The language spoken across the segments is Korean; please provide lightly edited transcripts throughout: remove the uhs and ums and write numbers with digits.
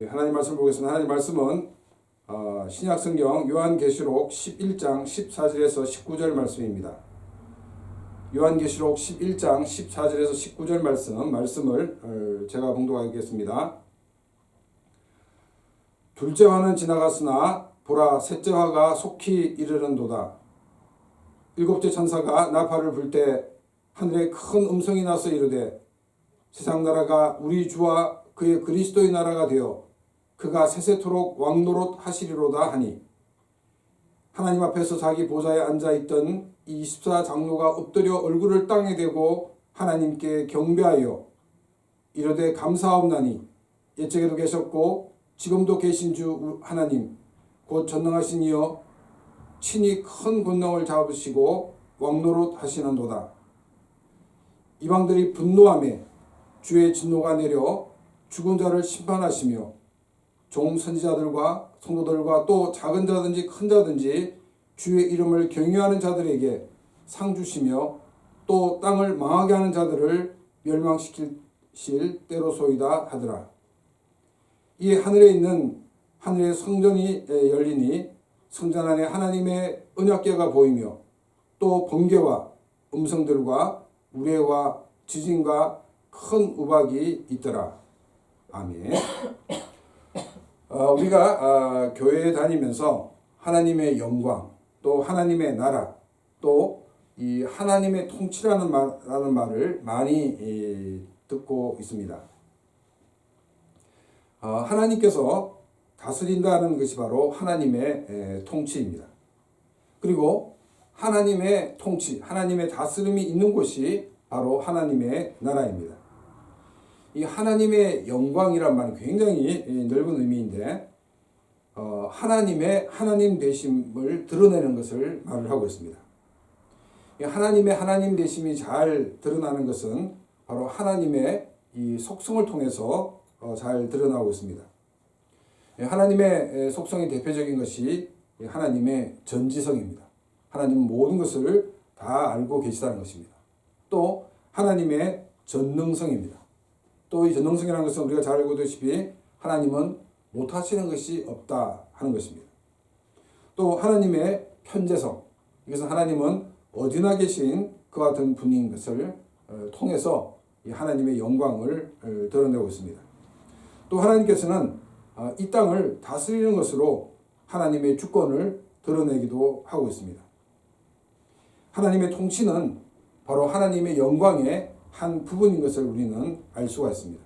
하나님 말씀 보겠습니다. 하나님 말씀은 신약성경 요한계시록 11장 14절에서 19절 말씀입니다. 요한계시록 11장 14절에서 19절 말씀을 제가 봉독하겠습니다. 둘째 화는 지나갔으나 보라 셋째 화가 속히 이르는도다. 일곱째 천사가 나팔을 불 때 하늘에 큰 음성이 나서 이르되 세상 나라가 우리 주와 그의 그리스도의 나라가 되어 그가 세세토록 왕노릇 하시리로다 하니, 하나님 앞에서 자기 보좌에 앉아있던 이 24장로가 엎드려 얼굴을 땅에 대고 하나님께 경배하여 이르되 감사하옵나니 옛적에도 계셨고 지금도 계신 주 하나님 곧 전능하신 이여 친히 큰 권능을 잡으시고 왕노릇 하시는도다. 이방들이 분노하며 주의 진노가 내려 죽은 자를 심판하시며 종 선지자들과 성도들과 또 작은 자든지 큰 자든지 주의 이름을 경외하는 자들에게 상 주시며 또 땅을 망하게 하는 자들을 멸망시킬 때로소이다 하더라. 이 하늘에 있는 하늘의 성전이 열리니 성전 안에 하나님의 언약궤가 보이며 또 번개와 음성들과 우레와 지진과 큰 우박이 있더라. 아멘. 우리가 교회에 다니면서 하나님의 영광, 또 하나님의 나라, 또 이 하나님의 통치라는 말을 많이 듣고 있습니다. 하나님께서 다스린다는 것이 바로 하나님의 통치입니다. 그리고 하나님의 통치, 하나님의 다스림이 있는 곳이 바로 하나님의 나라입니다. 이 하나님의 영광이란 말은 굉장히 넓은 의미인데 하나님의 하나님 되심을 드러내는 것을 말을 하고 있습니다. 하나님의 하나님 되심이 잘 드러나는 것은 바로 하나님의 이 속성을 통해서 잘 드러나고 있습니다. 하나님의 속성의 대표적인 것이 하나님의 전지성입니다. 하나님은 모든 것을 다 알고 계시다는 것입니다. 또 하나님의 전능성입니다. 또 이 전능성이라는 것은 우리가 잘 알고 있다시피 하나님은 못하시는 것이 없다 하는 것입니다. 또 하나님의 편재성, 이것은 하나님은 어디나 계신 그와 같은 분인 것을 통해서 이 하나님의 영광을 드러내고 있습니다. 또 하나님께서는 이 땅을 다스리는 것으로 하나님의 주권을 드러내기도 하고 있습니다. 하나님의 통치는 바로 하나님의 영광의 한 부분인 것을 우리는 알 수가 있습니다.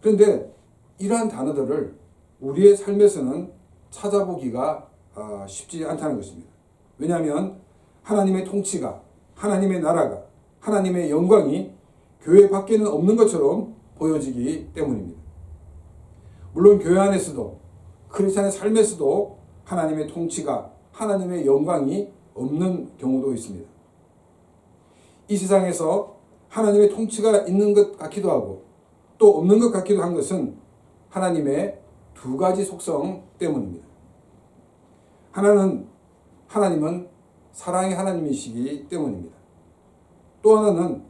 그런데 이러한 단어들을 우리의 삶에서는 찾아보기가 쉽지 않다는 것입니다. 왜냐하면 하나님의 통치가, 하나님의 나라가, 하나님의 영광이 교회 밖에는 없는 것처럼 보여지기 때문입니다. 물론 교회 안에서도 크리스찬의 삶에서도 하나님의 통치가, 하나님의 영광이 없는 경우도 있습니다. 이 세상에서 하나님의 통치가 있는 것 같기도 하고 또 없는 것 같기도 한 것은 하나님의 두 가지 속성 때문입니다. 하나님은 사랑의 하나님이시기 때문입니다. 또 하나는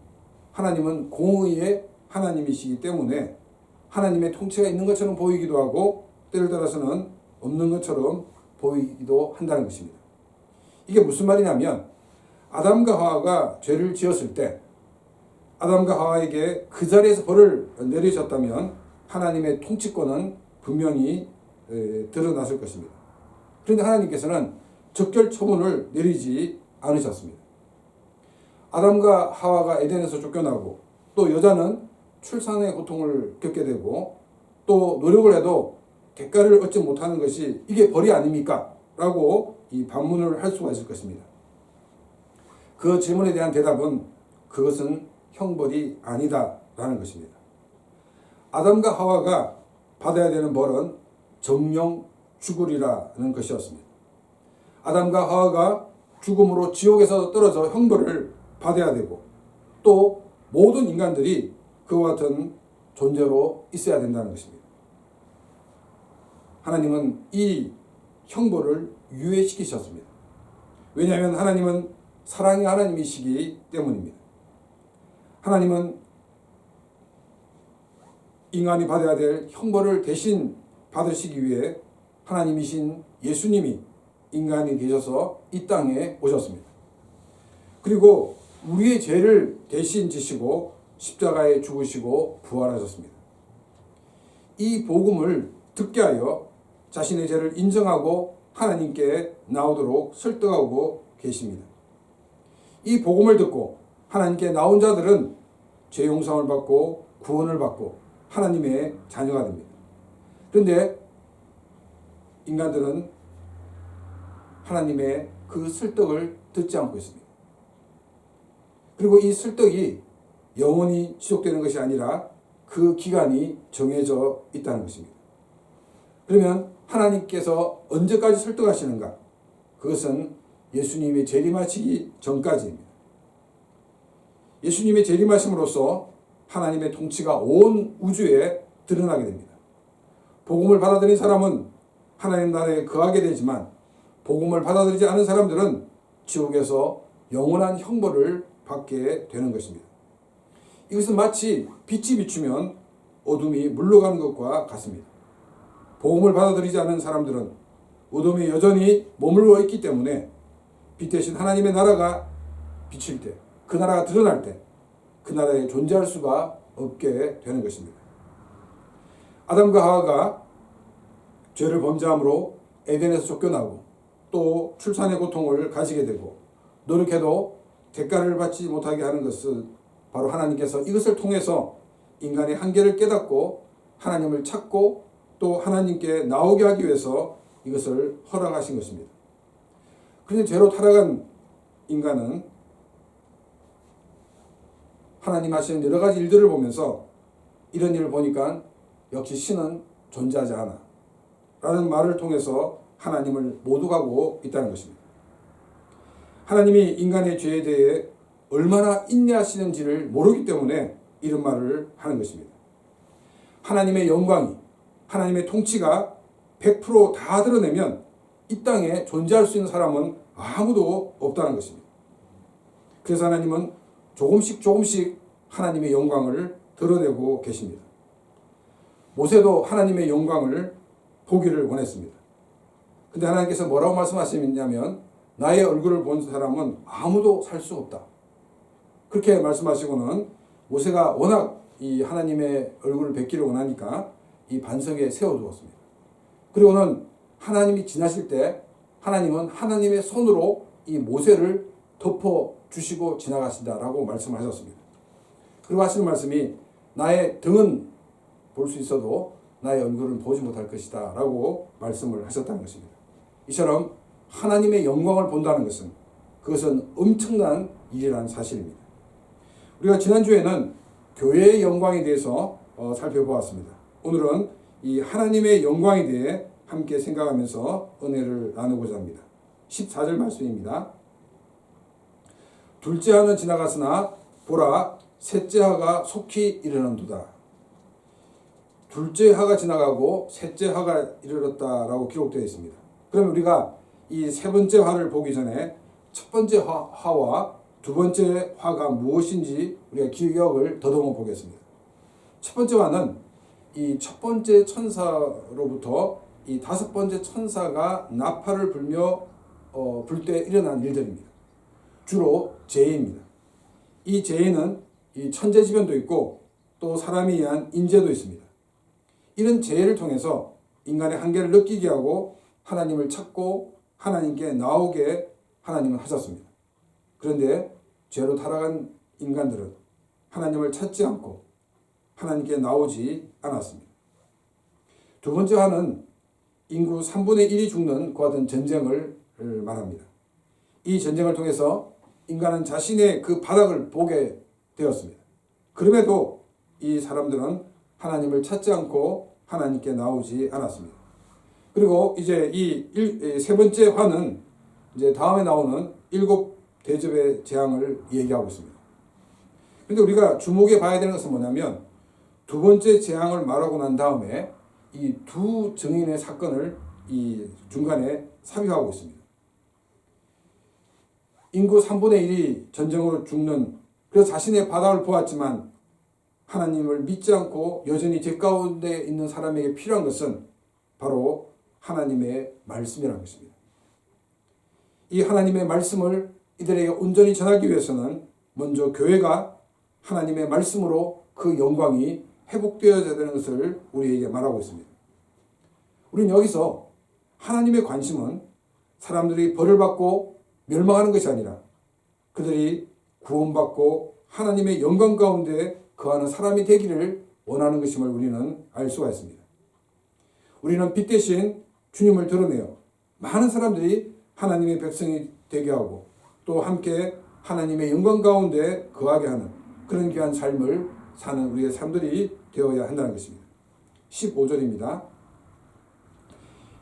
하나님은 공의의 하나님이시기 때문에 하나님의 통치가 있는 것처럼 보이기도 하고 때를 따라서는 없는 것처럼 보이기도 한다는 것입니다. 이게 무슨 말이냐면 아담과 하와가 죄를 지었을 때 아담과 하와에게 그 자리에서 벌을 내리셨다면 하나님의 통치권은 분명히 드러났을 것입니다. 그런데 하나님께서는 적결 처분을 내리지 않으셨습니다. 아담과 하와가 에덴에서 쫓겨나고 또 여자는 출산의 고통을 겪게 되고 또 노력을 해도 대가를 얻지 못하는 것이 이게 벌이 아닙니까? 라고 이 반문을 할 수가 있을 것입니다. 그 질문에 대한 대답은 그것은 형벌이 아니다라는 것입니다. 아담과 하와가 받아야 되는 벌은 정령 죽으리라는 것이었습니다. 아담과 하와가 죽음으로 지옥에서 떨어져 형벌을 받아야 되고 또 모든 인간들이 그와 같은 존재로 있어야 된다는 것입니다. 하나님은 이 형벌을 유예시키셨습니다. 왜냐하면 하나님은 사랑의 하나님이시기 때문입니다. 하나님은 인간이 받아야 될 형벌을 대신 받으시기 위해 하나님이신 예수님이 인간이 되셔서 이 땅에 오셨습니다. 그리고 우리의 죄를 대신 지시고 십자가에 죽으시고 부활하셨습니다. 이 복음을 듣게 하여 자신의 죄를 인정하고 하나님께 나오도록 설득하고 계십니다. 이 복음을 듣고 하나님께 나온 자들은 죄 용서를 받고 구원을 받고 하나님의 자녀가 됩니다. 그런데 인간들은 하나님의 그 설득을 듣지 않고 있습니다. 그리고 이 설득이 영원히 지속되는 것이 아니라 그 기간이 정해져 있다는 것입니다. 그러면 하나님께서 언제까지 설득하시는가? 그것은 예수님이 재림하시기 전까지입니다. 예수님의 재림하심으로써 하나님의 통치가 온 우주에 드러나게 됩니다. 복음을 받아들인 사람은 하나님 나라에 거하게 되지만 복음을 받아들이지 않은 사람들은 지옥에서 영원한 형벌을 받게 되는 것입니다. 이것은 마치 빛이 비추면 어둠이 물러가는 것과 같습니다. 복음을 받아들이지 않은 사람들은 어둠에 여전히 머물러 있기 때문에 빛 대신 하나님의 나라가 비칠 때, 그 나라가 드러날 때 그 나라에 존재할 수가 없게 되는 것입니다. 아담과 하와가 죄를 범죄함으로 에덴에서 쫓겨나고 또 출산의 고통을 가지게 되고 노력해도 대가를 받지 못하게 하는 것은 바로 하나님께서 이것을 통해서 인간의 한계를 깨닫고 하나님을 찾고 또 하나님께 나오게 하기 위해서 이것을 허락하신 것입니다. 그런데 죄로 타락한 인간은 하나님 하시는 여러 가지 일들을 보면서 이런 일을 보니까 역시 신은 존재하지 않아 라는 말을 통해서 하나님을 모독하고 있다는 것입니다. 하나님이 인간의 죄에 대해 얼마나 인내하시는지를 모르기 때문에 이런 말을 하는 것입니다. 하나님의 영광이, 하나님의 통치가 100%다 드러내면 이 땅에 존재할 수 있는 사람은 아무도 없다는 것입니다. 그래서 하나님은 조금씩 하나님의 영광을 드러내고 계십니다. 모세도 하나님의 영광을 보기를 원했습니다. 근데 하나님께서 뭐라고 말씀하시냐면 나의 얼굴을 본 사람은 아무도 살 수 없다. 그렇게 말씀하시고는 모세가 워낙 이 하나님의 얼굴을 뵙기를 원하니까 이 반석에 세워두었습니다. 그리고는 하나님이 지나실 때 하나님은 하나님의 손으로 이 모세를 덮어주시고 지나가신다라고 말씀하셨습니다. 그리고 하시는 말씀이 나의 등은 볼 수 있어도 나의 얼굴은 보지 못할 것이다 라고 말씀을 하셨다는 것입니다. 이처럼 하나님의 영광을 본다는 것은 그것은 엄청난 일이라는 사실입니다. 우리가 지난주에는 교회의 영광에 대해서 살펴보았습니다. 오늘은 이 하나님의 영광에 대해 함께 생각하면서 은혜를 나누고자 합니다. 14절 말씀입니다. 둘째 하는 지나갔으나 보라 셋째 하가 속히 이르는도다. 둘째 하가 지나가고 셋째 하가 이르렀다라고 기록되어 있습니다. 그럼 우리가 이 세 번째 화를 보기 전에 첫 번째 화와 두 번째 화가 무엇인지 우리가 기억을 더듬어 보겠습니다. 첫 번째 화는 이 첫 번째 천사로부터 이 다섯 번째 천사가 나팔을 불며 불 때 일어난 일들입니다. 주로 재해입니다. 이 재해는 이 천재지변도 있고 또 사람에 의한 인재도 있습니다. 이런 재해를 통해서 인간의 한계를 느끼게 하고 하나님을 찾고 하나님께 나오게 하나님은 하셨습니다. 그런데 죄로 타락한 인간들은 하나님을 찾지 않고 하나님께 나오지 않았습니다. 두 번째 화는 인구 3분의 1이 죽는 그와 같은 전쟁을 말합니다. 이 전쟁을 통해서 인간은 자신의 그 바닥을 보게 되었습니다. 그럼에도 이 사람들은 하나님을 찾지 않고 하나님께 나오지 않았습니다. 그리고 이제 이 세 번째 화는 이제 다음에 나오는 7 대접의 재앙을 얘기하고 있습니다. 그런데 우리가 주목해 봐야 되는 것은 뭐냐면 두 번째 재앙을 말하고 난 다음에 이 두 증인의 사건을 이 중간에 삽입하고 있습니다. 인구 3분의 1이 전쟁으로 죽는, 그래서 자신의 바닥을 보았지만 하나님을 믿지 않고 여전히 죄 가운데 있는 사람에게 필요한 것은 바로 하나님의 말씀이라는 것입니다. 이 하나님의 말씀을 이들에게 온전히 전하기 위해서는 먼저 교회가 하나님의 말씀으로 그 영광이 회복되어야 되는 것을 우리에게 말하고 있습니다. 우리는 여기서 하나님의 관심은 사람들이 벌을 받고 멸망하는 것이 아니라 그들이 구원받고 하나님의 영광 가운데 거하는 사람이 되기를 원하는 것임을 우리는 알 수가 있습니다. 우리는 빛 대신 주님을 드러내어 많은 사람들이 하나님의 백성이 되게 하고 또 함께 하나님의 영광 가운데 거하게 하는 그런 귀한 삶을 사는 우리의 삶들이 되어야 한다는 것입니다. 15절입니다.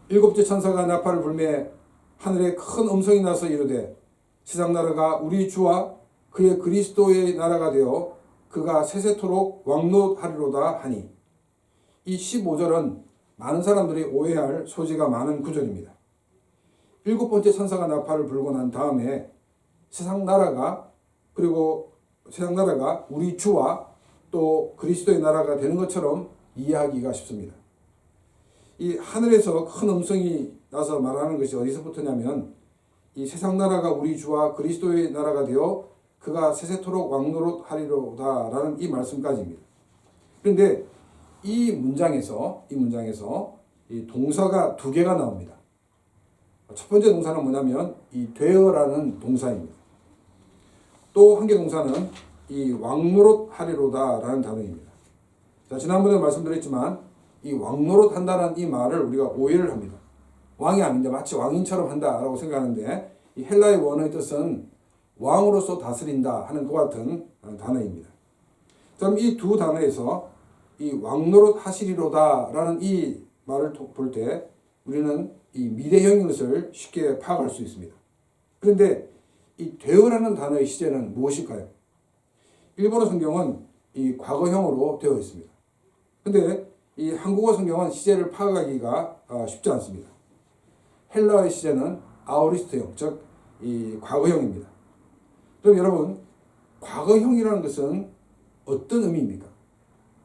일곱째 천사가 나팔을 불매 하늘에 큰 음성이 나서 이르되 세상 나라가 우리 주와 그의 그리스도의 나라가 되어 그가 세세토록 왕노하리로다 하니, 이 15절은 많은 사람들이 오해할 소지가 많은 구절입니다. 일곱 번째 천사가 나팔을 불고 난 다음에 세상 나라가 우리 주와 또 그리스도의 나라가 되는 것처럼 이해하기가 쉽습니다. 이 하늘에서 큰 음성이 나서 말하는 것이 어디서부터냐면 이 세상 나라가 우리 주와 그리스도의 나라가 되어 그가 세세토록 왕노릇하리로다 라는 이 말씀까지입니다. 그런데 이 문장에서 이 동사가 두 개가 나옵니다. 첫 번째 동사는 뭐냐면 이 되어라는 동사입니다. 또 한 개 동사는 이 왕노릇하리로다 라는 단어입니다. 자, 지난번에 말씀드렸지만 이 왕노릇한다는 이 말을 우리가 오해를 합니다. 왕이 아닌데 마치 왕인처럼 한다라고 생각하는데 이 헬라의 원어의 뜻은 왕으로서 다스린다 하는 것 같은 단어입니다. 그럼 이 두 단어에서 이 왕노릇 하시리로다 라는 이 말을 볼 때 우리는 이 미래형인 것을 쉽게 파악할 수 있습니다. 그런데 이 되어라는 단어의 시제는 무엇일까요? 일본어 성경은 이 과거형으로 되어 있습니다. 그런데 이 한국어 성경은 시제를 파악하기가 쉽지 않습니다. 헬라어의 시제는 아오리스트형, 즉 이 과거형입니다. 그럼 여러분, 과거형이라는 것은 어떤 의미입니까?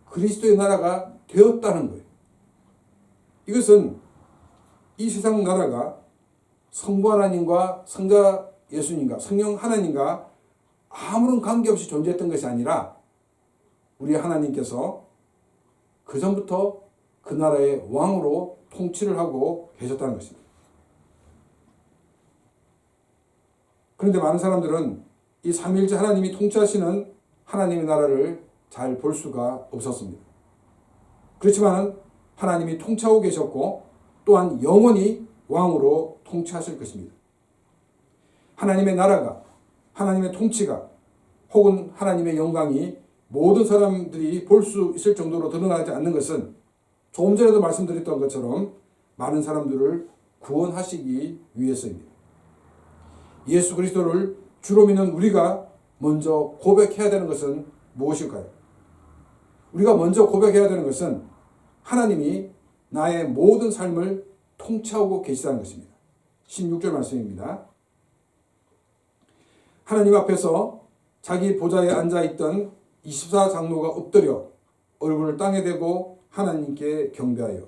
그리스도의 나라가 되었다는 거예요. 이것은 이 세상 나라가 성부 하나님과 성자 예수님과 성령 하나님과 아무런 관계없이 존재했던 것이 아니라 우리 하나님께서 그 전부터 그 나라의 왕으로 통치를 하고 계셨다는 것입니다. 그런데 많은 사람들은 이 삼위일체 하나님이 통치하시는 하나님의 나라를 잘 볼 수가 없었습니다. 그렇지만 하나님이 통치하고 계셨고 또한 영원히 왕으로 통치하실 것입니다. 하나님의 나라가, 하나님의 통치가 혹은 하나님의 영광이 모든 사람들이 볼 수 있을 정도로 드러나지 않는 것은 조금 전에도 말씀드렸던 것처럼 많은 사람들을 구원하시기 위해서입니다. 예수 그리스도를 주로 믿는 우리가 먼저 고백해야 되는 것은 무엇일까요? 우리가 먼저 고백해야 되는 것은 하나님이 나의 모든 삶을 통치하고 계시다는 것입니다. 16절 말씀입니다. 하나님 앞에서 자기 보좌에 앉아있던 24장로가 엎드려 얼굴을 땅에 대고 하나님께 경배하여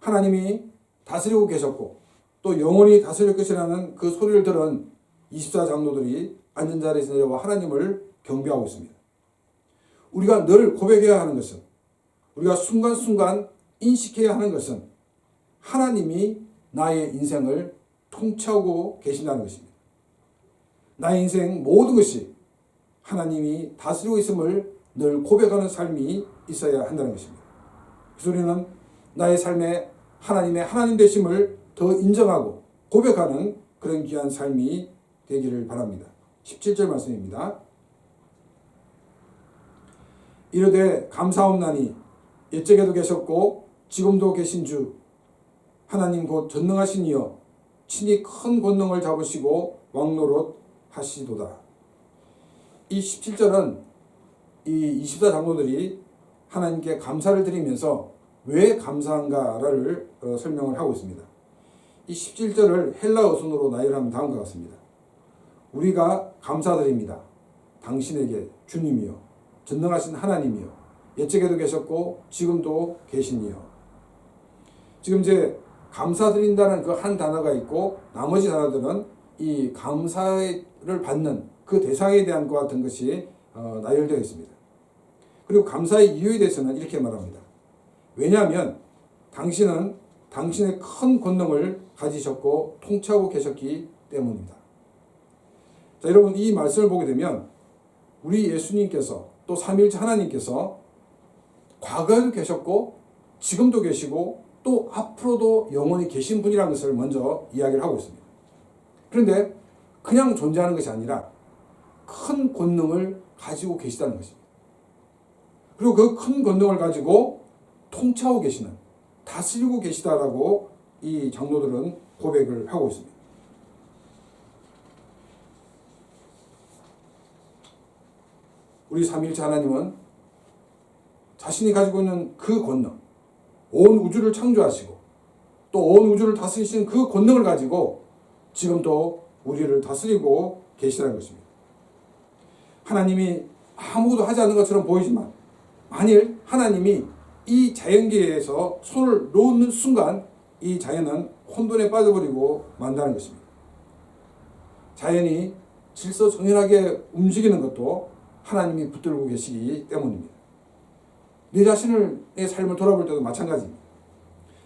하나님이 다스리고 계셨고 또 영원히 다스릴 것이라는 그 소리를 들은 24장로들이 앉은 자리에서 내려와 하나님을 경배하고 있습니다. 우리가 늘 고백해야 하는 것은, 우리가 순간순간 인식해야 하는 것은 하나님이 나의 인생을 통치하고 계신다는 것입니다. 나의 인생 모든 것이 하나님이 다스리고 있음을 늘 고백하는 삶이 있어야 한다는 것입니다. 그래서 우리는 나의 삶에 하나님의 하나님 되심을 더 인정하고 고백하는 그런 귀한 삶이 되기를 바랍니다. 17절 말씀입니다. 이르되 감사옵나니 옛적에도 계셨고 지금도 계신 주 하나님 곧 전능하신 이여 친히 큰 권능을 잡으시고 왕노릇 하시도다. 이 17절은 이 24장로들이 하나님께 감사를 드리면서 왜 감사한가를 설명을 하고 있습니다. 이 17절을 헬라어 순으로 나열하면 다음과 같습니다. 우리가 감사드립니다. 당신에게 주님이여 전능하신 하나님이여 옛적에도 계셨고 지금도 계시니요. 지금 이제 감사드린다는 그 한 단어가 있고 나머지 단어들은 이 감사를 받는 그 대상에 대한 것 같은 것이 나열되어 있습니다. 그리고 감사의 이유에 대해서는 이렇게 말합니다. 왜냐하면 당신은 당신의 큰 권능을 가지셨고 통치하고 계셨기 때문입니다. 자, 여러분 이 말씀을 보게 되면 우리 예수님께서 또 삼위일체 하나님께서 과거에도 계셨고 지금도 계시고 또 앞으로도 영원히 계신 분이라는 것을 먼저 이야기를 하고 있습니다. 그런데 그냥 존재하는 것이 아니라 큰 권능을 가지고 계시다는 것입니다. 그리고 그 큰 권능을 가지고 통치하고 계시는, 다스리고 계시다라고 이 장로들은 고백을 하고 있습니다. 우리 삼위일체 하나님은 자신이 가지고 있는 그 권능, 온 우주를 창조하시고 또 온 우주를 다스리시는 그 권능을 가지고 지금도 우리를 다스리고 계시다는 것입니다. 하나님이 아무것도 하지 않는 것처럼 보이지만 만일 하나님이 이 자연계에서 손을 놓는 순간 이 자연은 혼돈에 빠져버리고 만다는 것입니다. 자연이 질서정연하게 움직이는 것도 하나님이 붙들고 계시기 때문입니다. 내 자신의 삶을 돌아볼 때도 마찬가지입니다.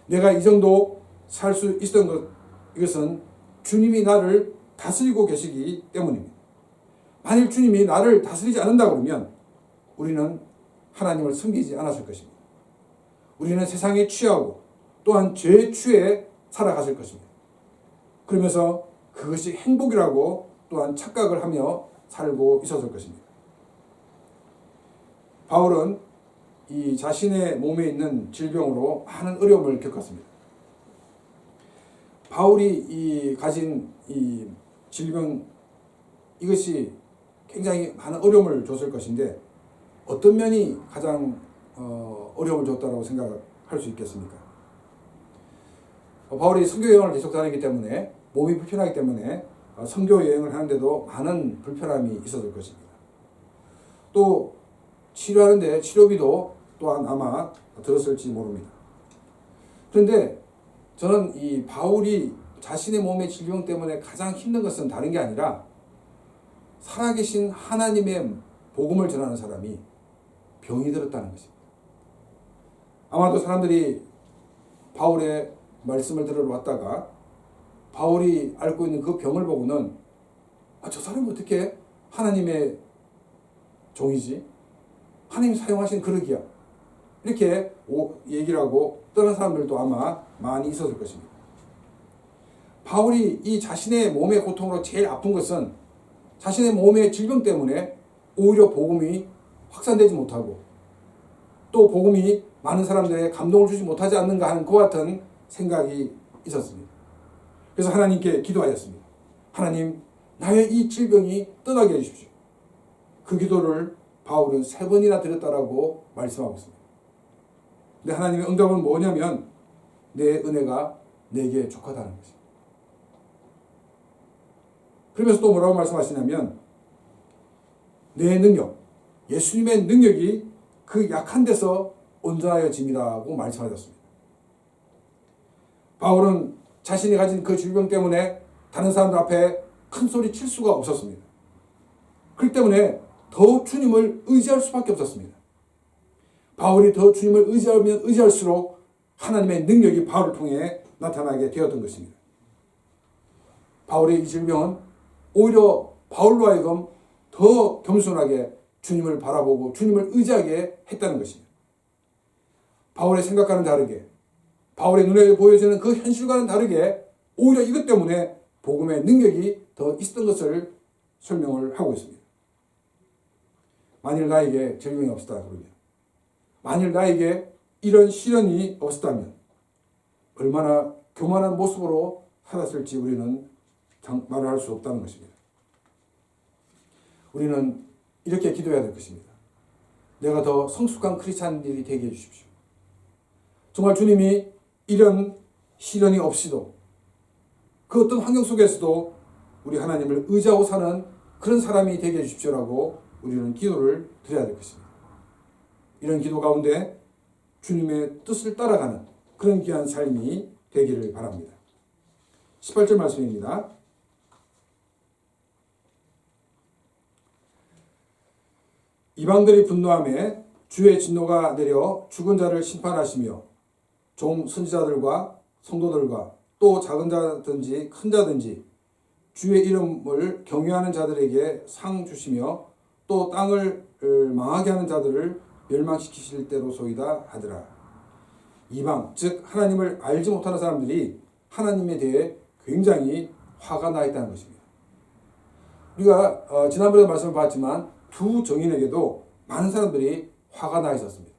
내가 이 정도 살 수 있었던 것, 이것은 주님이 나를 다스리고 계시기 때문입니다. 만일 주님이 나를 다스리지 않는다 그러면 우리는 하나님을 섬기지 않았을 것입니다. 우리는 세상에 취하고 또한 죄에 취해 살아갔을 것입니다. 그러면서 그것이 행복이라고 또한 착각을 하며 살고 있었을 것입니다. 바울은 이 자신의 몸에 있는 질병으로 많은 어려움을 겪었습니다. 바울이 이 가진 이 질병, 이것이 굉장히 많은 어려움을 줬을 것인데 어떤 면이 가장 어려움을 줬다고 생각할 수 있겠습니까? 바울이 선교 여행을 계속 다니기 때문에 몸이 불편하기 때문에 선교 여행을 하는데도 많은 불편함이 있었을 것입니다. 또 치료하는데 치료비도 또한 아마 들었을지 모릅니다. 그런데 저는 이 바울이 자신의 몸의 질병 때문에 가장 힘든 것은 다른 게 아니라 살아계신 하나님의 복음을 전하는 사람이 병이 들었다는 것입니다. 아마도 사람들이 바울의 말씀을 들으러 왔다가 바울이 앓고 있는 그 병을 보고는 저 사람이 어떻게 하나님의 종이지? 하나님 사용하신 그릇이야. 이렇게 얘기를 하고 떠난 사람들도 아마 많이 있었을 것입니다. 바울이 이 자신의 몸의 고통으로 제일 아픈 것은 자신의 몸의 질병 때문에 오히려 복음이 확산되지 못하고 또 복음이 많은 사람들에게 감동을 주지 못하지 않는가 하는 그 같은 생각이 있었습니다. 그래서 하나님께 기도하였습니다. 하나님, 나의 이 질병이 떠나게 해주십시오. 그 기도를 바울은 3번이나 드렸다라고 말씀하고 있습니다. 근데 하나님의 응답은 뭐냐면 내 은혜가 내게 족하다는 것입니다. 그러면서 또 뭐라고 말씀하시냐면 내 능력, 예수님의 능력이 그 약한 데서 온전하여짐이라고 말씀하셨습니다. 바울은 자신이 가진 그 질병 때문에 다른 사람들 앞에 큰 소리 칠 수가 없었습니다. 그렇기 때문에 더 주님을 의지할 수밖에 없었습니다. 바울이 더 주님을 의지하면 의지할수록 하나님의 능력이 바울을 통해 나타나게 되었던 것입니다. 바울의 이 질병은 오히려 바울로 하여금 더 겸손하게 주님을 바라보고 주님을 의지하게 했다는 것입니다. 바울의 생각과는 다르게, 바울의 눈에 보여지는 그 현실과는 다르게 오히려 이것 때문에 복음의 능력이 더 있었던 것을 설명을 하고 있습니다. 만일 나에게 질병이 없었다 그러면, 만일 나에게 이런 시련이 없었다면 얼마나 교만한 모습으로 살았을지 우리는 말을 할 수 없다는 것입니다. 우리는 이렇게 기도해야 될 것입니다. 내가 더 성숙한 크리스찬들이 되게 해주십시오. 정말 주님이 이런 시련이 없이도 그 어떤 환경 속에서도 우리 하나님을 의지하고 사는 그런 사람이 되게 해주십시오라고 우리는 기도를 드려야 될 것입니다. 이런 기도 가운데 주님의 뜻을 따라가는 그런 귀한 삶이 되기를 바랍니다. 18절 말씀입니다. 이방들이 분노하며 주의 진노가 내려 죽은 자를 심판하시며 종 선지자들과 성도들과 또 작은 자든지 큰 자든지 주의 이름을 경외하는 자들에게 상 주시며 또 땅을 망하게 하는 자들을 멸망시키실 때로소이다 하더라. 이방, 즉 하나님을 알지 못하는 사람들이 하나님에 대해 굉장히 화가 나 있다는 것입니다. 우리가 지난번에 말씀을 봤지만 두 정인에게도 많은 사람들이 화가 나 있었습니다.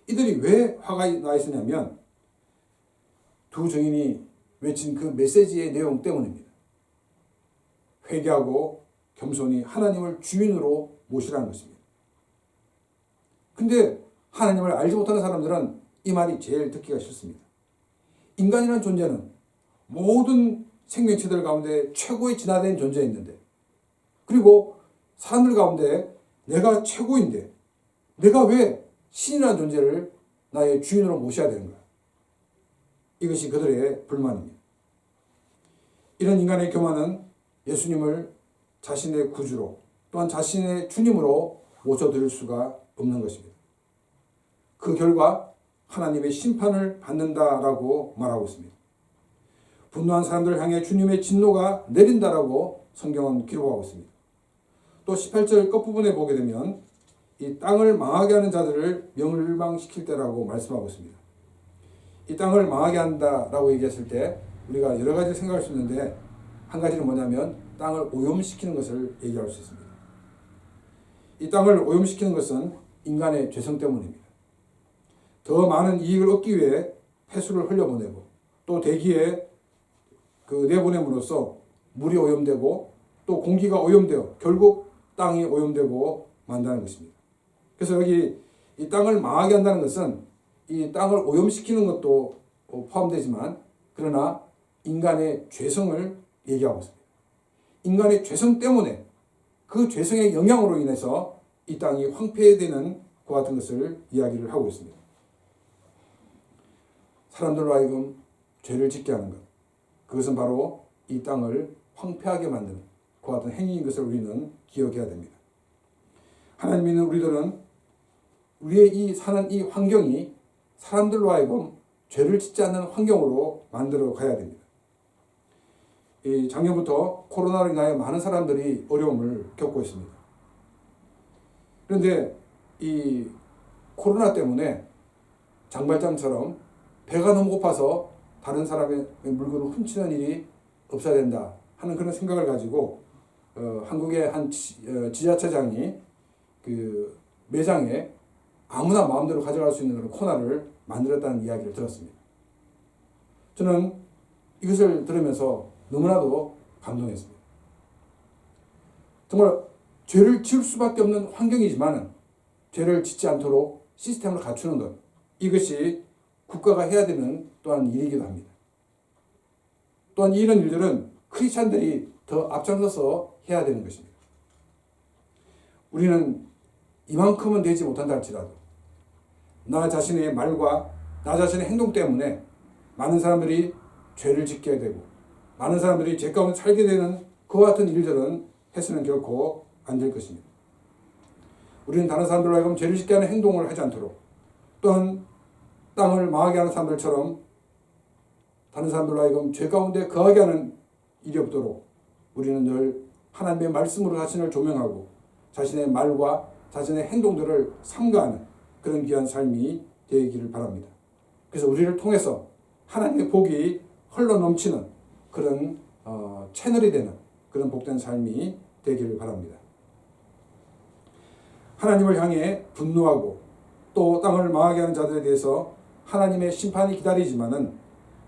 이들이 왜 화가 나 있었냐면 두 정인이 외친 그 메시지의 내용 때문입니다. 회개하고 겸손히 하나님을 주인으로 모시라는 것입니다. 근데 하나님을 알지 못하는 사람들은 이 말이 제일 듣기가 싫습니다. 인간이라는 존재는 모든 생명체들 가운데 최고의 진화된 존재였는데, 그리고 사람들 가운데 내가 최고인데 내가 왜 신이라는 존재를 나의 주인으로 모셔야 되는가? 이것이 그들의 불만입니다. 이런 인간의 교만은 예수님을 자신의 구주로 또한 자신의 주님으로 모셔드릴 수가 없는 것입니다. 그 결과 하나님의 심판을 받는다라고 말하고 있습니다. 분노한 사람들을 향해 주님의 진노가 내린다라고 성경은 기록하고 있습니다. 또 18절 끝부분에 보게 되면 이 땅을 망하게 하는 자들을 멸망시킬 때라고 말씀하고 있습니다. 이 땅을 망하게 한다라고 얘기했을 때 우리가 여러 가지 생각할 수 있는데 한 가지는 뭐냐면 땅을 오염시키는 것을 얘기할 수 있습니다. 이 땅을 오염시키는 것은 인간의 죄성 때문입니다. 더 많은 이익을 얻기 위해 폐수를 흘려보내고 또 대기에 내보냄으로써 물이 오염되고 또 공기가 오염되어 결국 땅이 오염되고 만다는 것입니다. 그래서 여기 이 땅을 망하게 한다는 것은 이 땅을 오염시키는 것도 포함되지만 그러나 인간의 죄성을 얘기하고 있습니다. 인간의 죄성 때문에 그 죄성의 영향으로 인해서 이 땅이 황폐되는 것 같은 것을 이야기를 하고 있습니다. 사람들로 하여금 죄를 짓게 하는 것, 그것은 바로 이 땅을 황폐하게 만드는 그와 같은 행위인 것을 우리는 기억해야 됩니다. 하나님 믿는 우리들은 우리의 이 사는 이 환경이 사람들로 하여금 죄를 짓지 않는 환경으로 만들어 가야 됩니다. 작년부터 코로나로 인하여 많은 사람들이 어려움을 겪고 있습니다. 그런데 이 코로나 때문에 장발장처럼 배가 너무 고파서 다른 사람의 물건을 훔치는 일이 없어야 된다 하는 그런 생각을 가지고 한국의 한 지자체장이 그 매장에 아무나 마음대로 가져갈 수 있는 그런 코너를 만들었다는 이야기를 들었습니다. 저는 이것을 들으면서 너무나도 감동했습니다. 정말 죄를 지을 수밖에 없는 환경이지만 죄를 짓지 않도록 시스템을 갖추는 것, 이것이 국가가 해야 되는 또한 일이기도 합니다. 또한 이런 일들은 크리스찬들이 더 앞장서서 해야 되는 것입니다. 우리는 이만큼은 되지 못한다 할지라도 나 자신의 말과 나 자신의 행동 때문에 많은 사람들이 죄를 짓게 되고 많은 사람들이 죄 가운데 살게 되는 그와 같은 일들은 해서는 결코 안 될 것입니다. 우리는 다른 사람들로 하여금 죄를 짓게 하는 행동을 하지 않도록, 또한 땅을 망하게 하는 사람들처럼 다른 사람들로 하여금 죄 가운데 거하게 하는 일이 없도록 우리는 늘 하나님의 말씀으로 자신을 조명하고 자신의 말과 자신의 행동들을 삼가하는 그런 귀한 삶이 되기를 바랍니다. 그래서 우리를 통해서 하나님의 복이 흘러넘치는 그런 채널이 되는 그런 복된 삶이 되기를 바랍니다. 하나님을 향해 분노하고 또 땅을 망하게 하는 자들에 대해서 하나님의 심판이 기다리지만은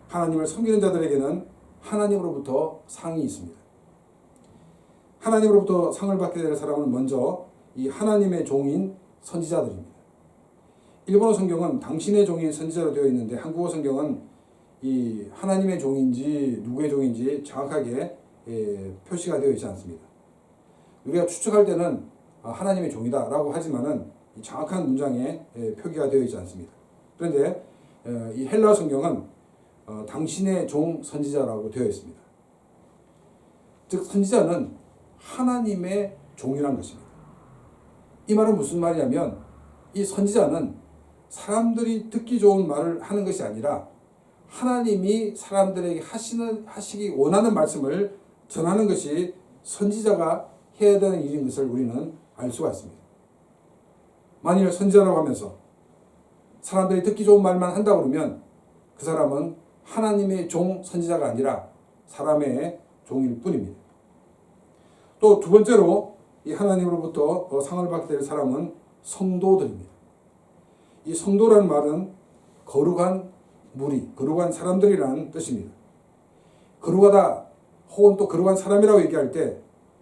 하나님을 섬기는 자들에게는 하나님으로부터 상이 있습니다. 하나님으로부터 상을 받게 될 사람은 먼저 이 하나님의 종인 선지자들입니다. 일본어 성경은 당신의 종인 선지자로 되어 있는데 한국어 성경은 이 하나님의 종인지 누구의 종인지 정확하게 표시가 되어 있지 않습니다. 우리가 추측할 때는 하나님의 종이다라고 하지만은 정확한 문장에 표기가 되어 있지 않습니다. 그런데 이 헬라 성경은 당신의 종 선지자라고 되어 있습니다. 즉 선지자는 하나님의 종이라는 것입니다. 이 말은 무슨 말이냐면 이 선지자는 사람들이 듣기 좋은 말을 하는 것이 아니라 하나님이 사람들에게 하시기 원하는 말씀을 전하는 것이 선지자가 해야 되는 일인 것을 우리는 알 수가 있습니다. 만일 선지자라고 하면서 사람들이 듣기 좋은 말만 한다고 그러면 그 사람은 하나님의 종 선지자가 아니라 사람의 종일 뿐입니다. 또 두 번째로 이 하나님으로부터 상을 받게 될 사람은 성도들입니다. 이 성도라는 말은 거룩한 무리, 거룩한 사람들이라는 뜻입니다. 거룩하다 혹은 또 거룩한 사람이라고 얘기할 때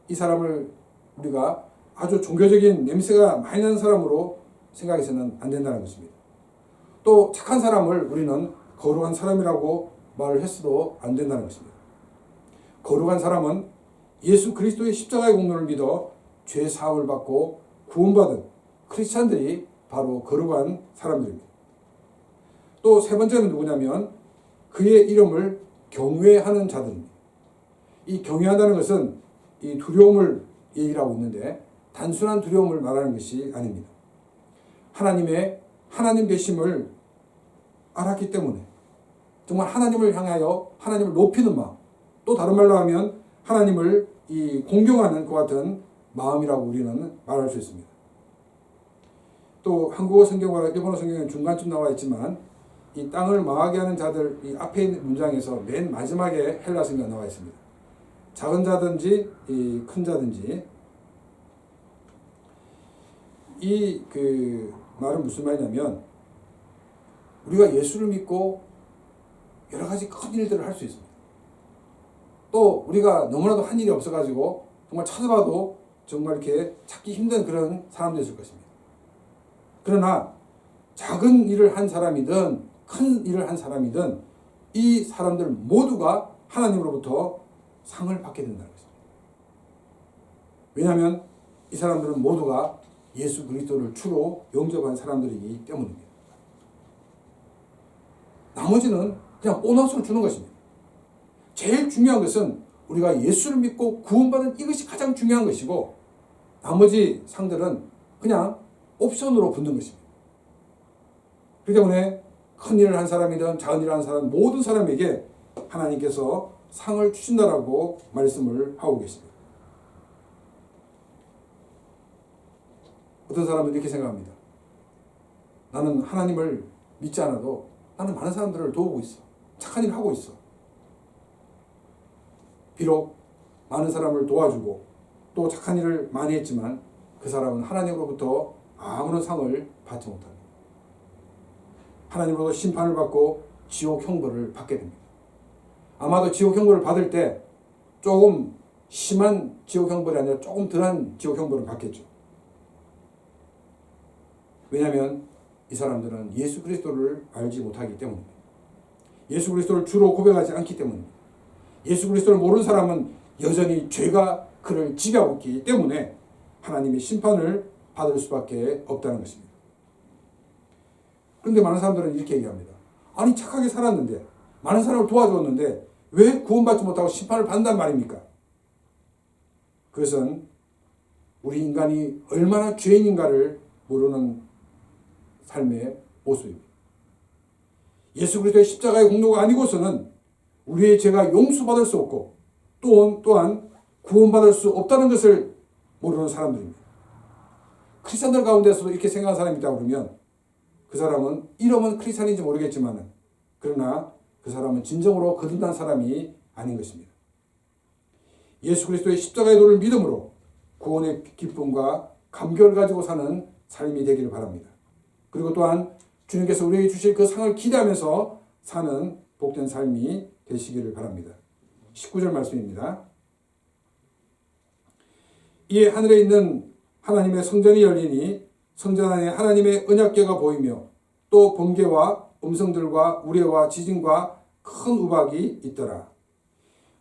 이 사람을 우리가 아주 종교적인 냄새가 많이 나는 사람으로 생각해서는 안 된다는 것입니다. 또 착한 사람을 우리는 거룩한 사람이라고 말을 했어도 안 된다는 것입니다. 거룩한 사람은 예수 그리스도의 십자가의 공로를 믿어 죄 사함을 받고 구원받은 크리스찬들이 바로 거룩한 사람들입니다. 또 세 번째는 누구냐면 그의 이름을 경외하는 자들입니다. 이 경외한다는 것은 이 두려움을 얘기를 하고 있는데 단순한 두려움을 말하는 것이 아닙니다. 하나님 되심을 알았기 때문에 정말 하나님을 향하여 하나님을 높이는 마음, 또 다른 말로 하면 하나님을 공경하는 것 같은 마음이라고 우리는 말할 수 있습니다. 또 한국어 성경과 일본어 성경은 중간쯤 나와 있지만 이 땅을 망하게 하는 자들 이 앞에 있는 문장에서 맨 마지막에 헬라 성경 나와 있습니다. 작은 자든지 큰 자든지 이 말은 무슨 말이냐면 우리가 예수를 믿고 여러 가지 큰 일들을 할 수 있습니다. 또 우리가 너무나도 한 일이 없어가지고 정말 찾아봐도 정말 이렇게 찾기 힘든 그런 사람도 있을 것입니다. 그러나 작은 일을 한 사람이든 큰 일을 한 사람이든 이 사람들 모두가 하나님으로부터 상을 받게 된다는 것입니다. 왜냐하면 이 사람들은 모두가 예수 그리스도를 주로 영접한 사람들이기 때문입니다. 나머지는 그냥 보너스를 주는 것입니다. 제일 중요한 것은 우리가 예수를 믿고 구원받은 이것이 가장 중요한 것이고 나머지 상들은 그냥 옵션으로 붙는 것입니다. 그렇기 때문에 큰 일을 한 사람이든 작은 일을 한 사람 모든 사람에게 하나님께서 상을 주신다라고 말씀을 하고 계십니다. 어떤 사람은 이렇게 생각합니다. 나는 하나님을 믿지 않아도 나는 많은 사람들을 도우고 있어. 착한 일을 하고 있어. 비록 많은 사람을 도와주고 또 착한 일을 많이 했지만 그 사람은 하나님으로부터 아무런 상을 받지 못합니다. 하나님으로부터 심판을 받고 지옥 형벌을 받게 됩니다. 아마도 지옥 형벌을 받을 때 조금 심한 지옥 형벌이 아니라 조금 덜한 지옥 형벌을 받겠죠. 왜냐하면 이 사람들은 예수 그리스도를 알지 못하기 때문입니다. 예수 그리스도를 주로 고백하지 않기 때문입니다. 예수 그리스도를 모르는 사람은 여전히 죄가 그를 지배하고 있기 때문에 하나님의 심판을 받을 수밖에 없다는 것입니다. 그런데 많은 사람들은 이렇게 얘기합니다. 아니 착하게 살았는데 많은 사람을 도와줬는데 왜 구원받지 못하고 심판을 받는단 말입니까? 그것은 우리 인간이 얼마나 죄인인가를 모르는 삶의 모습입니다. 예수 그리스도의 십자가의 공로가 아니고서는 우리의 죄가 용서받을 수 없고 또한 구원받을 수 없다는 것을 모르는 사람들입니다. 크리스찬들 가운데서도 이렇게 생각하는 사람이 있다고 그러면 그 사람은 이름은 크리스찬인지 모르겠지만 그러나 그 사람은 진정으로 거듭난 사람이 아닌 것입니다. 예수 그리스도의 십자가의 도를 믿음으로 구원의 기쁨과 감격을 가지고 사는 삶이 되기를 바랍니다. 그리고 또한 주님께서 우리에게 주실 그 상을 기대하면서 사는 복된 삶이 되시기를 바랍니다. 19절 말씀입니다. 이에 하늘에 있는 하나님의 성전이 열리니 성전 안에 하나님의 언약궤가 보이며 또 번개와 음성들과 우레와 지진과 큰 우박이 있더라.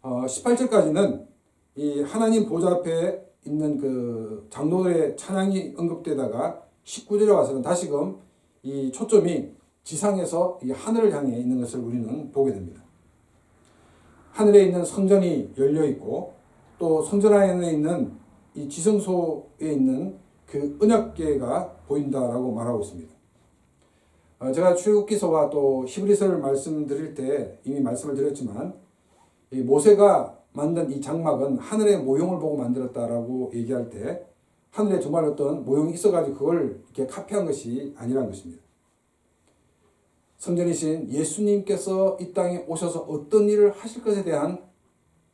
18절까지는 이 하나님 보좌 앞에 있는 그 장로의 찬양이 언급되다가 19절에 와서는 다시금 이 초점이 지상에서 이 하늘을 향해 있는 것을 우리는 보게 됩니다. 하늘에 있는 성전이 열려 있고 또 성전 안에 있는 이 지성소에 있는 그 언약궤가 보인다라고 말하고 있습니다. 제가 출애굽기서와 또 히브리서를 말씀드릴 때 이미 말씀을 드렸지만 이 모세가 만든 이 장막은 하늘의 모형을 보고 만들었다라고 얘기할 때 하늘에 정말 어떤 모형이 있어가지고 그걸 이렇게 카피한 것이 아니라는 것입니다. 성전이신 예수님께서 이 땅에 오셔서 어떤 일을 하실 것에 대한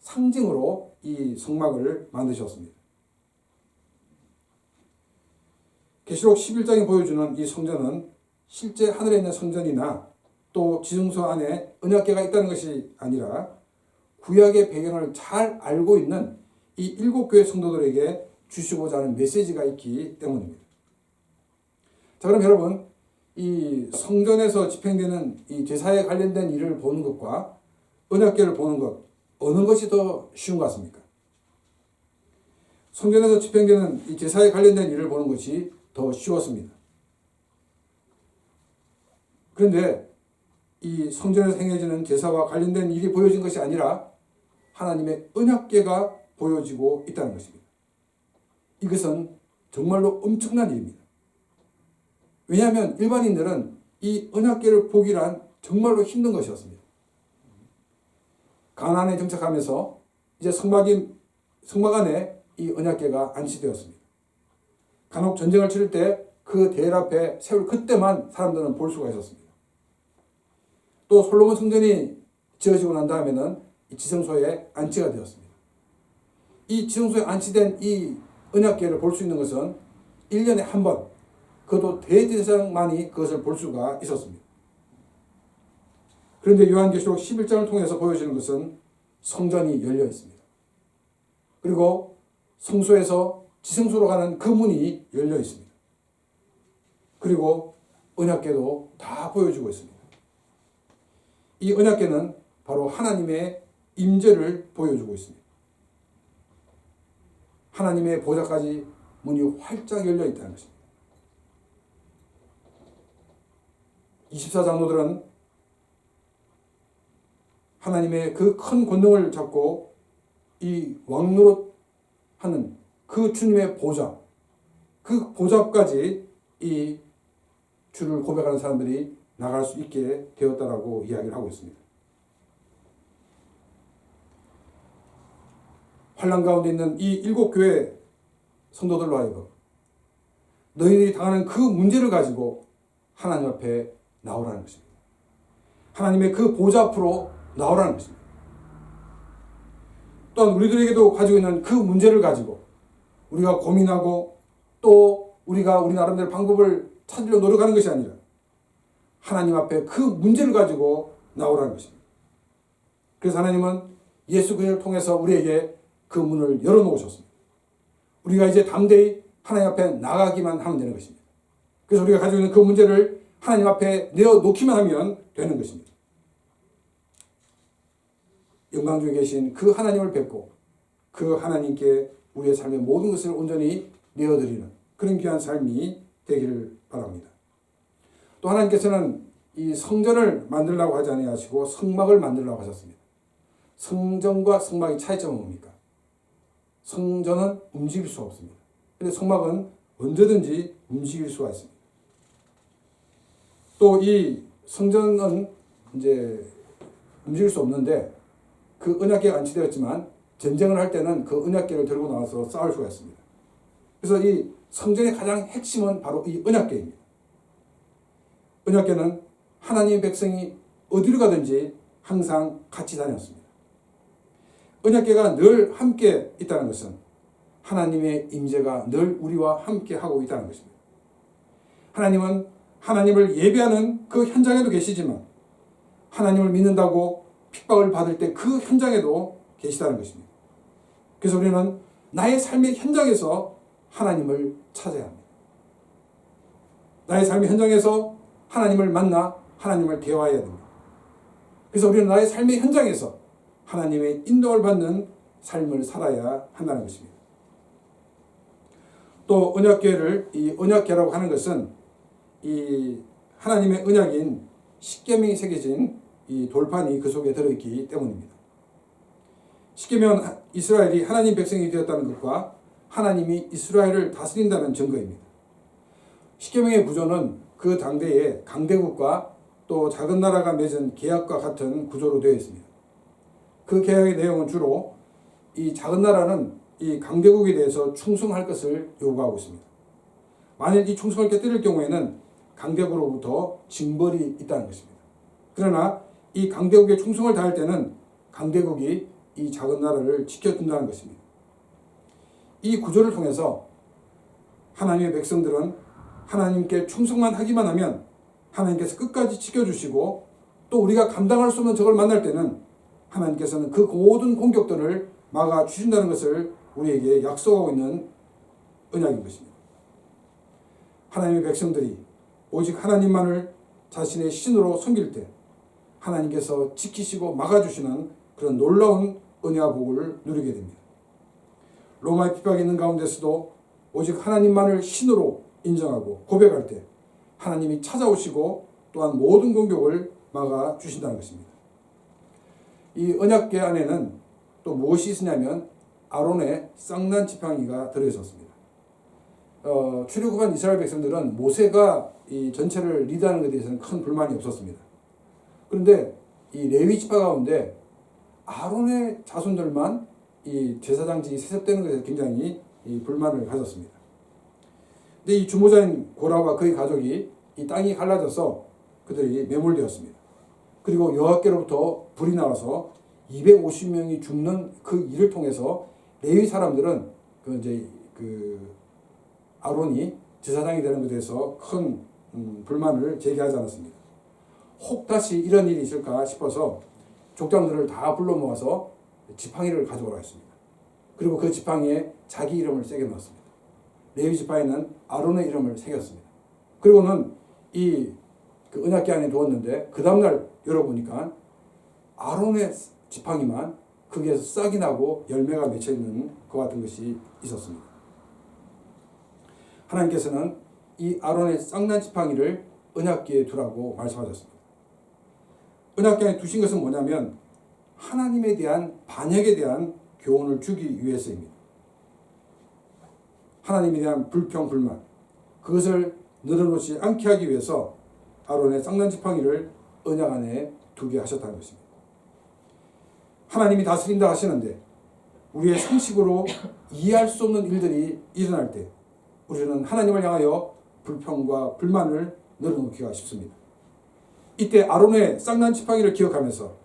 상징으로 이 성막을 만드셨습니다. 계시록 11장이 보여주는 이 성전은 실제 하늘에 있는 성전이나 또 지성소 안에 언약궤가 있다는 것이 아니라 구약의 배경을 잘 알고 있는 이 7교회 성도들에게 주시고자 하는 메시지가 있기 때문입니다. 자, 그럼 여러분, 이 성전에서 집행되는 이 제사에 관련된 일을 보는 것과 언약궤를 보는 것, 어느 것이 더 쉬운 것 같습니까? 성전에서 집행되는 이 제사에 관련된 일을 보는 것이 더 쉬웠습니다. 그런데 이 성전에서 행해지는 제사와 관련된 일이 보여진 것이 아니라 하나님의 언약궤가 보여지고 있다는 것입니다. 이것은 정말로 엄청난 일입니다. 왜냐하면 일반인들은 이 언약궤를 보기란 정말로 힘든 것이었습니다. 가나안에 정착하면서 이제 성막 안에 이 언약궤가 안치되었습니다. 간혹 전쟁을 치를 때 그 대엘 앞에 세울 그때만 사람들은 볼 수가 있었습니다. 또 솔로몬 성전이 지어지고 난 다음에는 이 지성소에 안치가 되었습니다. 이 지성소에 안치된 이 언약궤를 볼 수 있는 것은 1년에 한 번, 그것도 대제사장만이 그것을 볼 수가 있었습니다. 그런데 요한계시록 11장을 통해서 보여지는 것은 성전이 열려 있습니다. 그리고 성소에서 지성소로 가는 그 문이 열려 있습니다. 그리고 언약궤도 다 보여주고 있습니다. 이 언약궤는 바로 하나님의 임재를 보여주고 있습니다. 하나님의 보좌까지 문이 활짝 열려 있다는 것입니다. 24장로들은 하나님의 그 큰 권능을 잡고 이 왕노릇 하는 그 주님의 보좌, 그 보좌까지 이 주를 고백하는 사람들이 나갈 수 있게 되었다라고 이야기를 하고 있습니다. 환난 가운데 있는 이 7교회 성도들로 하여금 너희들이 당하는 그 문제를 가지고 하나님 앞에 나오라는 것입니다. 하나님의 그 보좌 앞으로 나오라는 것입니다. 또한 우리들에게도 가지고 있는 그 문제를 가지고 우리가 고민하고 또 우리가 우리 나름대로 방법을 찾으려 노력하는 것이 아니라 하나님 앞에 그 문제를 가지고 나오라는 것입니다. 그래서 하나님은 예수 그리스도를 통해서 우리에게 그 문을 열어놓으셨습니다. 우리가 이제 담대히 하나님 앞에 나가기만 하면 되는 것입니다. 그래서 우리가 가지고 있는 그 문제를 하나님 앞에 내어놓기만 하면 되는 것입니다. 영광 중에 계신 그 하나님을 뵙고 그 하나님께 우리의 삶의 모든 것을 온전히 내어드리는 그런 귀한 삶이 되기를 바랍니다. 또 하나님께서는 이 성전을 만들려고 하지 아니하시고 성막을 만들려고 하셨습니다. 성전과 성막의 차이점은 뭡니까? 성전은 움직일 수 없습니다. 그런데 성막은 언제든지 움직일 수가 있습니다. 또 이 성전은 이제 움직일 수 없는데 그 언약궤가 안치되었지만 전쟁을 할 때는 그 언약궤를 들고 나와서 싸울 수가 있습니다. 그래서 이 성전의 가장 핵심은 바로 이 언약궤입니다. 언약궤는 하나님의 백성이 어디로 가든지 항상 같이 다녔습니다. 언약궤가 늘 함께 있다는 것은 하나님의 임재가 늘 우리와 함께 하고 있다는 것입니다. 하나님은 하나님을 예배하는 그 현장에도 계시지만 하나님을 믿는다고 핍박을 받을 때 그 현장에도 계시다는 것입니다. 그래서 우리는 나의 삶의 현장에서 하나님을 찾아야 합니다. 나의 삶의 현장에서 하나님을 만나 하나님을 대화해야 됩니다. 그래서 우리는 나의 삶의 현장에서 하나님의 인도를 받는 삶을 살아야 한다는 것입니다. 또 언약궤를 이 언약궤라고 하는 것은 이 하나님의 언약인 십계명이 새겨진 이 돌판이 그 속에 들어있기 때문입니다. 십계명은 이스라엘이 하나님 백성이 되었다는 것과 하나님이 이스라엘을 다스린다는 증거입니다. 십계명의 구조는 그 당대의 강대국과 또 작은 나라가 맺은 계약과 같은 구조로 되어 있습니다. 그 계약의 내용은 주로 이 작은 나라는 이 강대국에 대해서 충성할 것을 요구하고 있습니다. 만일 이 충성을 깨뜨릴 경우에는 강대국으로부터 징벌이 있다는 것입니다. 그러나 이 강대국에 충성을 다할 때는 강대국이 이 작은 나라를 지켜준다는 것입니다. 이 구조를 통해서 하나님의 백성들은 하나님께 충성만 하기만 하면 하나님께서 끝까지 지켜주시고 또 우리가 감당할 수 없는 적을 만날 때는 하나님께서는 그 모든 공격들을 막아주신다는 것을 우리에게 약속하고 있는 언약인 것입니다. 하나님의 백성들이 오직 하나님만을 자신의 신으로 섬길 때 하나님께서 지키시고 막아주시는 그런 놀라운 은혜와 복을 누리게 됩니다. 로마의 핍박이 있는 가운데서도 오직 하나님만을 신으로 인정하고 고백할 때 하나님이 찾아오시고 또한 모든 공격을 막아주신다는 것입니다. 이 언약궤 안에는 또 무엇이 있으냐면 아론의 쌍난 지팡이가 들어있었습니다. 출애굽한 이스라엘 백성들은 모세가 이 전체를 리드하는 것에 대해서는 큰 불만이 없었습니다. 그런데 이 레위 지파 가운데 아론의 자손들만 이 제사장직이 세습되는 것에 굉장히 이 불만을 가졌습니다. 근데 이 주모자인 고라와 그의 가족이 이 땅이 갈라져서 그들이 매몰되었습니다. 그리고 여호와께로부터 불이 나와서 250명이 죽는 그 일을 통해서 레위 사람들은 아론이 제사장이 되는 것에 대해서 큰 불만을 제기하지 않았습니다. 혹 다시 이런 일이 있을까 싶어서 족장들을 다 불러 모아서 지팡이를 가져오라 했습니다. 그리고 그 지팡이에 자기 이름을 새겨 넣었습니다. 레위 지파에는 아론의 이름을 새겼습니다. 그리고는 그 언약궤 안에 두었는데 그 다음날 열어보니까 아론의 지팡이만 거기에서 싹이 나고 열매가 맺혀 있는 것 같은 것이 있었습니다. 하나님께서는 이 아론의 쌍난 지팡이를 언약궤에 두라고 말씀하셨습니다. 언약궤 안에 두신 것은 뭐냐면 하나님에 대한 반역에 대한 교훈을 주기 위해서입니다. 하나님에 대한 불평, 불만 그것을 늘어놓지 않게 하기 위해서 아론의 쌍난 지팡이를 언약 안에 두게 하셨다는 것입니다. 하나님이 다스린다 하시는데 우리의 상식으로 이해할 수 없는 일들이 일어날 때 우리는 하나님을 향하여 불평과 불만을 늘어놓기가 쉽습니다. 이때 아론의 쌍난 지팡이를 기억하면서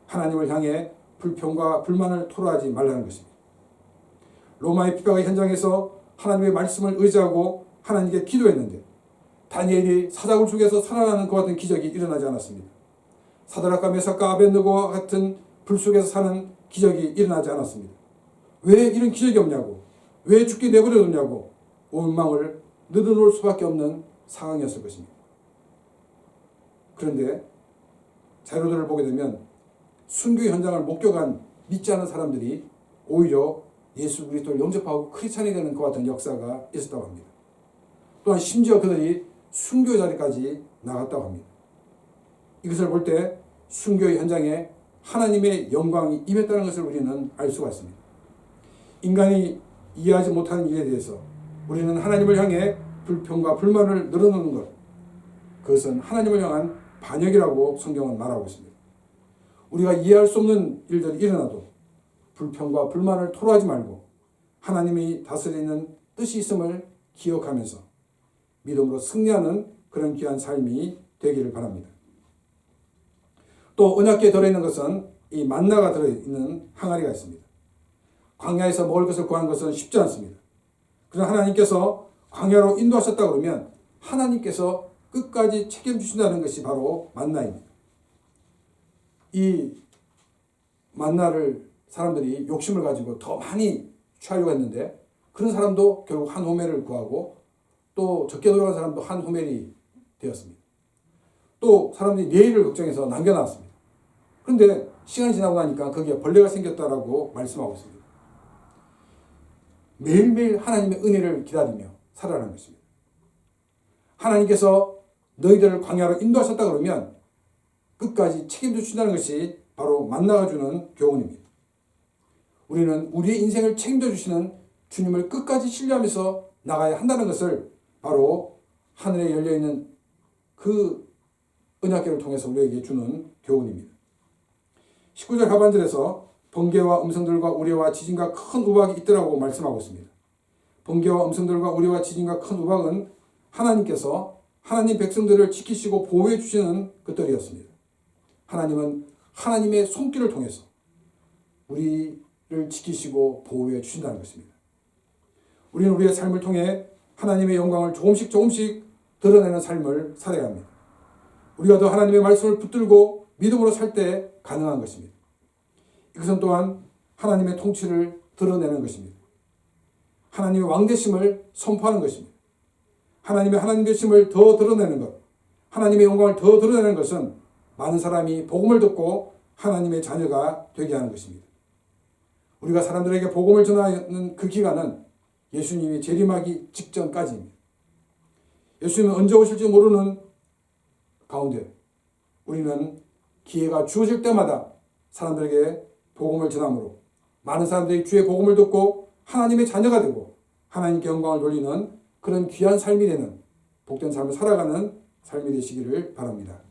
하나님을 향해 불평과 불만을 토로하지 말라는 것입니다. 로마의 핍박의 현장에서 하나님의 말씀을 의지하고 하나님께 기도했는데 다니엘이 사자굴 속에서 살아나는 것 같은 기적이 일어나지 않았습니다. 사드락과 메삭과 아벳느고와 같은 불 속에서 사는 기적이 일어나지 않았습니다. 왜 이런 기적이 없냐고, 왜 죽게 내버려뒀냐고 원망을 늘어놓을 수밖에 없는 상황이었을 것입니다. 그런데 자료들을 보게 되면 순교 현장을 목격한 믿지 않은 사람들이 오히려 예수 그리스도를 영접하고 크리스찬이 되는 것 같은 역사가 있었다고 합니다. 또한 심지어 그들이 순교 자리까지 나갔다고 합니다. 이것을 볼 때 순교의 현장에 하나님의 영광이 임했다는 것을 우리는 알 수가 있습니다. 인간이 이해하지 못하는 일에 대해서 우리는 하나님을 향해 불평과 불만을 늘어놓는 것, 그것은 하나님을 향한 반역이라고 성경은 말하고 있습니다. 우리가 이해할 수 없는 일들이 일어나도 불평과 불만을 토로하지 말고 하나님이 다스리는 뜻이 있음을 기억하면서 믿음으로 승리하는 그런 귀한 삶이 되기를 바랍니다. 또 언약궤에 들어있는 것은 이 만나가 들어있는 항아리가 있습니다. 광야에서 먹을 것을 구하는 것은 쉽지 않습니다. 그러나 하나님께서 광야로 인도하셨다 그러면 하나님께서 끝까지 책임주신다는 것이 바로 만나입니다. 이 만나를 사람들이 욕심을 가지고 더 많이 취하려고 했는데 그런 사람도 결국 한 호멜을 구하고 또 적게 돌아간 사람도 한 호멜이 되었습니다. 또 사람들이 내일을 걱정해서 남겨놨습니다. 그런데 시간이 지나고 나니까 거기에 벌레가 생겼다라고 말씀하고 있습니다. 매일매일 하나님의 은혜를 기다리며 살아가는 것입니다. 하나님께서 너희들을 광야로 인도하셨다 그러면 끝까지 책임져 주신다는 것이 바로 만나가 주는 교훈입니다. 우리는 우리의 인생을 책임져 주시는 주님을 끝까지 신뢰하면서 나가야 한다는 것을 바로 하늘에 열려있는 그 언약궤를 통해서 우리에게 주는 교훈입니다. 19절 하반절에서 번개와 음성들과 우레와 지진과 큰 우박이 있더라고 말씀하고 있습니다. 번개와 음성들과 우레와 지진과 큰 우박은 하나님께서 하나님 백성들을 지키시고 보호해 주시는 것들이었습니다. 하나님은 하나님의 손길을 통해서 우리를 지키시고 보호해 주신다는 것입니다. 우리는 우리의 삶을 통해 하나님의 영광을 조금씩 드러내는 삶을 살아야 합니다. 우리가 더 하나님의 말씀을 붙들고 믿음으로 살 때 가능한 것입니다. 이것은 또한 하나님의 통치를 드러내는 것입니다. 하나님의 왕되심을 선포하는 것입니다. 하나님의 하나님 되심을 더 드러내는 것, 하나님의 영광을 더 드러내는 것은 많은 사람이 복음을 듣고 하나님의 자녀가 되게 하는 것입니다. 우리가 사람들에게 복음을 전하는 그 기간은 예수님이 재림하기 직전까지입니다. 예수님은 언제 오실지 모르는 가운데 우리는 기회가 주어질 때마다 사람들에게 복음을 전함으로 많은 사람들이 주의 복음을 듣고 하나님의 자녀가 되고 하나님께 영광을 돌리는 그런 귀한 삶이 되는 복된 삶을 살아가는 삶이 되시기를 바랍니다.